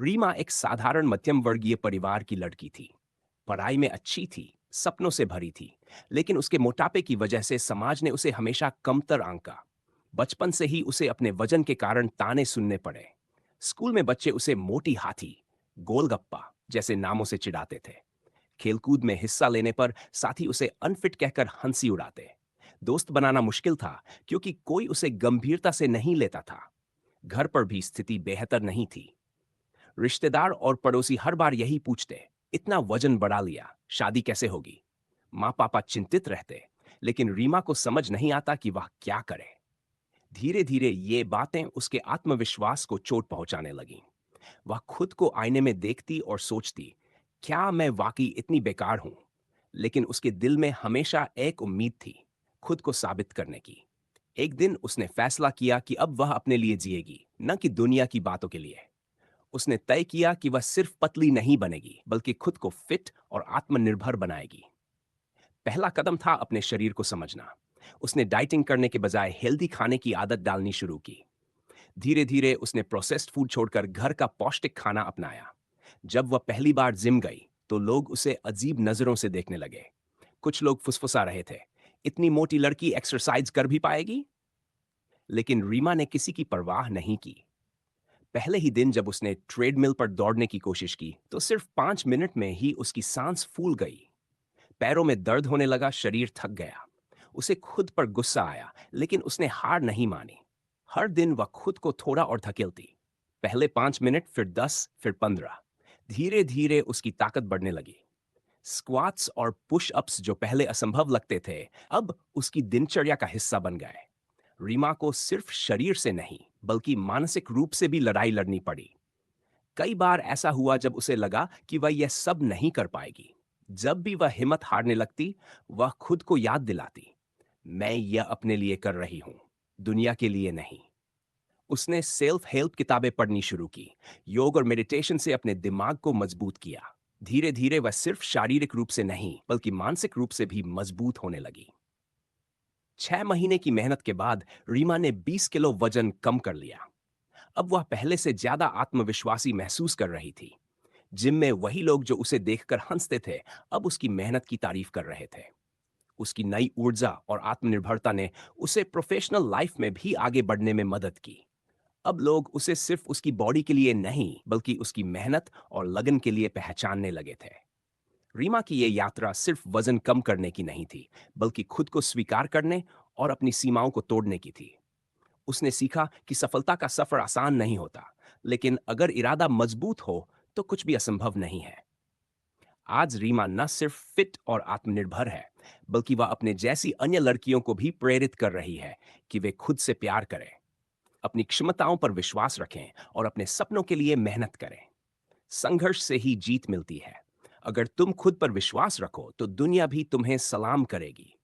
रीमा एक साधारण मध्यम वर्गीय परिवार की लड़की थी। पढ़ाई में अच्छी थी, सपनों से भरी थी, लेकिन उसके मोटापे की वजह से समाज ने उसे हमेशा कमतर आंका। बचपन से ही उसे अपने वजन के कारण ताने सुनने पड़े। स्कूल में बच्चे उसे मोटी हाथी, गोलगप्पा जैसे नामों से चिढ़ाते थे। खेलकूद में हिस्सा लेने पर साथी उसे अनफिट कहकर हंसी उड़ाते। दोस्त बनाना मुश्किल था क्योंकि कोई उसे गंभीरता से नहीं लेता था। घर पर भी स्थिति बेहतर नहीं थी। रिश्तेदार और पड़ोसी हर बार यही पूछते, इतना वजन बढ़ा लिया, शादी कैसे होगी? माँ पापा चिंतित रहते, लेकिन रीमा को समझ नहीं आता कि वह क्या करे। धीरे धीरे ये बातें उसके आत्मविश्वास को चोट पहुंचाने लगीं। वह खुद को आईने में देखती और सोचती, क्या मैं वाकई इतनी बेकार हूं? लेकिन उसके दिल में हमेशा एक उम्मीद थी, खुद को साबित करने की। एक दिन उसने फैसला किया कि अब वह अपने लिए जिएगी, न कि दुनिया की बातों के लिए। उसने तय किया कि वह सिर्फ पतली नहीं बनेगी, बल्कि खुद को फिट और आत्मनिर्भर बनाएगी। पहला कदम था अपने शरीर को समझना। उसने डाइटिंग करने के बजाय हेल्दी खाने की आदत डालनी शुरू की। धीरे धीरे उसने प्रोसेस्ड फूड छोड़कर घर का पौष्टिक खाना अपनाया। जब वह पहली बार जिम गई तो लोग उसे अजीब नजरों से देखने लगे। कुछ लोग फुसफुसा रहे थे, इतनी मोटी लड़की एक्सरसाइज कर भी पाएगी? लेकिन रीमा ने किसी की परवाह नहीं की। पहले ही दिन जब उसने ट्रेडमिल पर दौड़ने की कोशिश की तो सिर्फ 5 मिनट में ही उसकी सांस फूल गई। पैरों में दर्द होने लगा, शरीर थक गया। उसे खुद पर गुस्सा आया, लेकिन उसने हार नहीं मानी। हर दिन वह खुद को थोड़ा और धकेलती। पहले 5 मिनट, फिर 10, फिर 15। धीरे धीरे उसकी ताकत बढ़ने लगी। स्क्वाट्स और पुश अप्स जो पहले असंभव लगते थे, अब उसकी दिनचर्या का हिस्सा बन गए। रीमा को सिर्फ शरीर से नहीं, बल्कि मानसिक रूप से भी लड़ाई लड़नी पड़ी। कई बार ऐसा हुआ जब उसे लगा कि वह यह सब नहीं कर पाएगी। जब भी वह हिम्मत हारने लगती, वह खुद को याद दिलाती, मैं यह अपने लिए कर रही हूं, दुनिया के लिए नहीं। उसने सेल्फ हेल्प किताबें पढ़नी शुरू की, योग और मेडिटेशन से अपने दिमाग को मजबूत किया। धीरे धीरे वह सिर्फ शारीरिक रूप से नहीं, बल्कि मानसिक रूप से भी मजबूत होने लगी। 6 महीने की मेहनत के बाद रीमा ने 20 किलो वजन कम कर लिया। अब वह पहले से ज्यादा आत्मविश्वासी महसूस कर रही थी। जिम में वही लोग जो उसे देखकर हंसते थे, अब उसकी मेहनत की तारीफ कर रहे थे। उसकी नई ऊर्जा और आत्मनिर्भरता ने उसे प्रोफेशनल लाइफ में भी आगे बढ़ने में मदद की। अब लोग उसे सिर्फ उसकी बॉडी के लिए नहीं, बल्कि उसकी मेहनत और लगन के लिए पहचानने लगे थे। रीमा की ये यात्रा सिर्फ वजन कम करने की नहीं थी, बल्कि खुद को स्वीकार करने और अपनी सीमाओं को तोड़ने की थी। उसने सीखा कि सफलता का सफर आसान नहीं होता, लेकिन अगर इरादा मजबूत हो तो कुछ भी असंभव नहीं है। आज रीमा न सिर्फ फिट और आत्मनिर्भर है, बल्कि वह अपने जैसी अन्य लड़कियों को भी प्रेरित कर रही है कि वे खुद से प्यार करें, अपनी क्षमताओं पर विश्वास रखें और अपने सपनों के लिए मेहनत करें। संघर्ष से ही जीत मिलती है। अगर तुम खुद पर विश्वास रखो तो दुनिया भी तुम्हें सलाम करेगी।